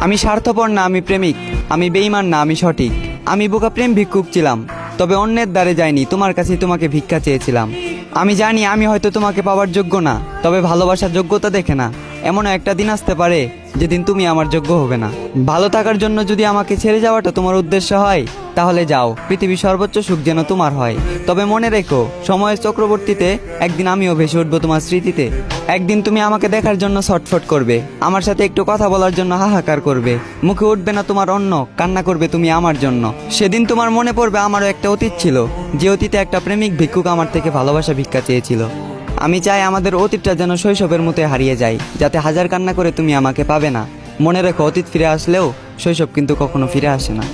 আমি স্বার্থপর না, আমি প্রেমিক। আমি বেঈমান না, আমি সঠিক। আমি বোকা প্রেম ভিক্ষুক ছিলাম, তবে অন্যের দ্বারে যাইনি, তোমার কাছেই তোমাকে ভিক্ষা চেয়েছিলাম। আমি জানি আমি হয়তো তোমাকে পাওয়ার যোগ্য না, তবে ভালোবাসার যোগ্যতা দেখে না। এমনও একটা দিন আসতে পারে যেদিন তুমি আমার যোগ্য হবে না। ভালো থাকার জন্য যদি আমাকে ছেড়ে যাওয়াটা তোমার উদ্দেশ্য হয়, তাহলে যাও, পৃথিবীর সর্বোচ্চ সুখ যেন তোমার হয়। তবে মনে রেখো, সময়ের চক্রবর্তীতে একদিন আমিও ভেসে উঠবো তোমার স্মৃতিতে। একদিন তুমি আমাকে দেখার জন্য ছটফট করবে, আমার সাথে একটু কথা বলার জন্য হাহাকার করবে। মুখে উঠবে না তোমার অন্ন, কান্না করবে তুমি আমার জন্য। সেদিন তোমার মনে পড়বে আমারও একটা অতীত ছিল, যে অতীতে একটা প্রেমিক ভিক্ষুক আমার থেকে ভালোবাসা ভিক্ষা চেয়েছিল। আমি চাই আমাদের অতীতটা যেন শৈশবের মতো হারিয়ে যায়, যাতে হাজার কান্না করে তুমি আমাকে পাবে না। মনে রেখো, অতীত ফিরে আসলেও শৈশব কিন্তু কখনো ফিরে আসে না।